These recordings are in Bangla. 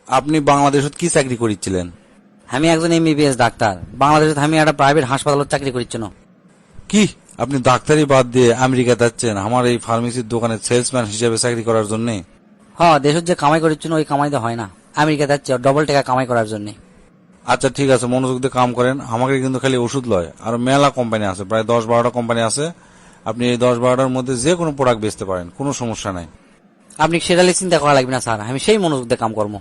আপনি বাংলাদেশত কি চাকরি করিছিলেন? আমি একজন এমবিবিএস ডাক্তার। বাংলাদেশে আমি একটা প্রাইভেট হাসপাতালত চাকরি করছি না। কি আপনি ডাক্তারি বাদ দিয়ে আমেরিকা যাচ্ছেন আমার এই ফার্মেসির দোকানে সেলসম্যান হিসেবে চাকরি করার জন্য? দেশের যে কামাই করছি না ওই কামাই তো হয় না, আমেরিকা যাচ্ছি ডবল টাকা কামাই করার জন্য। আচ্ছা ঠিক আছে, মনোযোগ দিয়ে কাম করেন। আমাকে কিন্তু খালি ওষুধ লয়, আর মেলা কোম্পানি আছে, প্রায় 10-12টা কোম্পানি আছে। আপনি এই 10-12টার মধ্যে যে কোনো প্রোডাক্ট বেচতে পারেন, কোনো সমস্যা নাই। আপনি সেটা চিন্তা করা লাগবে না স্যার, আমি সেই মনোযোগ দিয়ে কাম করবো।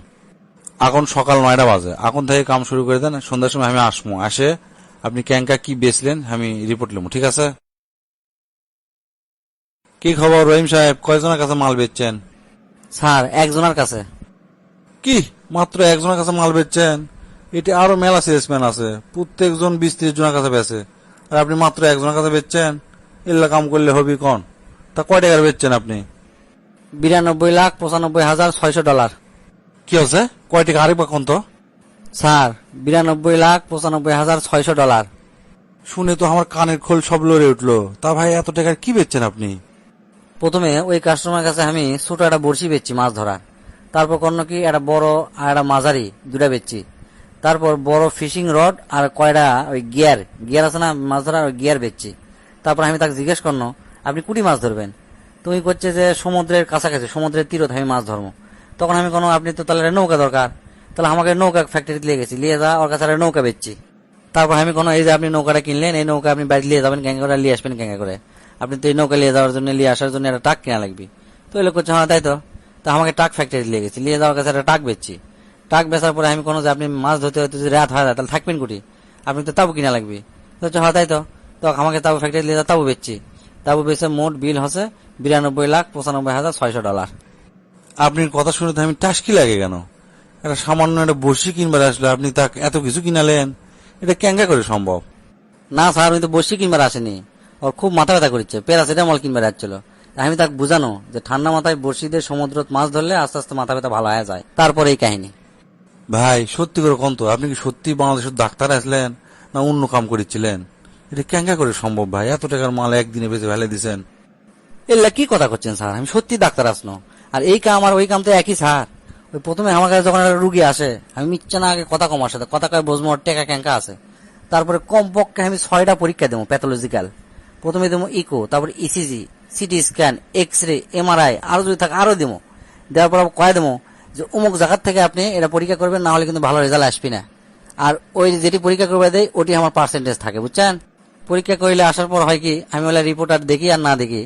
এখন সকাল 9টা বাজে, এখন থেকে কাম শুরু করে দেন। সন্ধ্যার সময় আমি আসবো, আসে আপনি ক্যাঙ্কা কি বেচলেন আমি রিপোর্ট নেবো, ঠিক আছে? কি খবর রহিম সাহেব, কয়জনের কাছে মাল বেচছেন? স্যার একজনের কাছে। কি মাত্র একজনের কাছে মাল বেচছেন? এটি আরো মেলা সেলসম্যান আছে, প্রত্যেকজন 20-30 জনের কাছে বেচে, আর আপনি মাত্র একজনের কাছে বেচছেন? এল্লা কাম করলে হবি কোন? তা কয় টাকার বেচছেন আপনি? $92,95,600। কি হচ্ছে? কয় টাকা আরেকবার কোন তো? স্যার $92,95,600। শুনে তো আমার কানের খোল সব লড়ে উঠলো। তা ভাই এত টাকার কি বেচছেন আপনি? প্রথমে ওই কাস্টমার কাছে আমি ছোট একটা বড়শি বেচছি মাছ ধরার, তারপর কন্য কি একটা বড় আর একটা মাঝারি দুটা বেচছি, তারপর বড় ফিশিং রড আর কয়টা ওই গিয়ার গিয়ার আছে না মাছ ধরার, ওই গিয়ার বেচছি। তারপর আমি তাকে জিজ্ঞেস করলো আপনি কুটি মাছ ধরবেন? তুমি করছে যে সমুদ্রের কাছাকাছি, সমুদ্রের তীরত আমি মাছ ধরবো। তখন আমি কোনো আপনি তো তাহলে নৌকা দরকার, তাহলে আমাকে নৌকা ফ্যাক্টরিতে নিয়ে গেছি, নিয়ে যা ওর কাছে একটা নৌকা বেচছি। তারপর আমি কোনো এই যে আপনি নৌকাটা কিনলেন, এই নৌকা আপনি বাড়ি নিয়ে যাবেন ক্যাঙ্গা করে, নিয়ে আসবেন ক্যাঙ্গা করে। আপনি তো এই নৌকা নিয়ে যাওয়ার জন্য, নিয়ে আসার জন্য একটা ট্রাক কেনা লাগবে। তো এই লোক করছে হ্যাঁ তাই তো। তা আমাকে ট্রাক ফ্যাক্টরি নিয়ে গেছি, নিয়ে যাওয়ার কাছে একটা ট্রাক বেচছি। ট্রাক বেচার পরে আমি কোনো যে আপনি মাছ ধরতে হয়তো যদি রাত হয় তাহলে থাকবেন কুটি, আপনি তো তাবু কিনা লাগবে। তো হ্যাঁ তাই তো। তো আমাকে তাবু ফ্যাক্টরি নিয়ে তাবু বেচছি। তাবু বেচে মোট বিল হচ্ছে $92,95,600। আপনার কথা শুনে তো আমি টাসকি লাগে কেন? একটা সামান্য একটা বড়শি কিনবার আসলে আপনি তা এত কিছু কিনালেন, এটা ক্যাঙ্গা করে সম্ভব? না স্যার, আমি তো বসি কিনবার আসেনি, ওর খুব মাথা ব্যথা করছে, প্যারাসিটামল কিনবার আসছিল। আমি তাকে বুঝানো যে ঠান্ডা মাথায় বড়শিদের সমুদ্র মাছ ধরলে আস্তে আস্তে মাথা ব্যথা ভালো হয়ে যায়, তারপরে এই কাহিনী। ভাই সত্যি করে কোন তো, আপনি কি সত্যি বাংলাদেশের ডাক্তার আসলেন না অন্য কাম করেছিলেন? এটা ক্যাঙ্গা করে সম্ভব ভাই? এত টাকার মাল একদিনে বেঁচে ফেলে দিচ্ছেন। এগুলা কি কথা করছেন স্যার, আমি সত্যি ডাক্তার আসনো, আর এই কাম আর ওই কাম তো একই স্যার। ওই প্রথমে আমার কাছে যখন একটা রুগী আসে আমি মিথ্যা না আগে কথা কম সাথে কথা কয় বুঝবো ওর টেকা ক্যাঙ্কা আছে। তারপরে কমপক্ষে আমি 6টা পরীক্ষা দেবো প্যাথোলজিক্যাল। প্রথমে দেবো ইকো, তারপর ECG, CT scan, X ray, MRI, আরো যদি থাকে আরো দেবো। দেওয়ার পর কয়ে দেবো যে অমুক জায়গার থেকে আপনি এটা পরীক্ষা করবেন, না হলে কিন্তু ভালো রেজাল্ট আসবি না। আর ওই যেটি পরীক্ষা করবে দেয় ওটি আমার পার্সেন্টেজ থাকে, বুঝছেন? পরীক্ষা করলে আসার পর হয় কি আমি ওলা রিপোর্ট আর দেখি আর না দেখি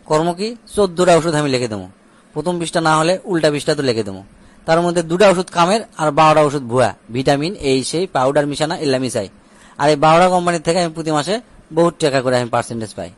কর্ম কি 14টা ওষুধ আমি লিখে দেবো। প্রথম 20টা না হলে উল্টা 20টা তো লিখে দেবো। তার মধ্যে 2টা ওষুধ কামের আর 12টা ওষুধ ভুয়া, ভিটামিন এই সেই পাউডার মিশানা এল্লা মিশাই। আর এই 12টা কোম্পানির থেকে আমি প্রতি মাসে বহুত টাকা করে আমি পার্সেন্টেজ পাই।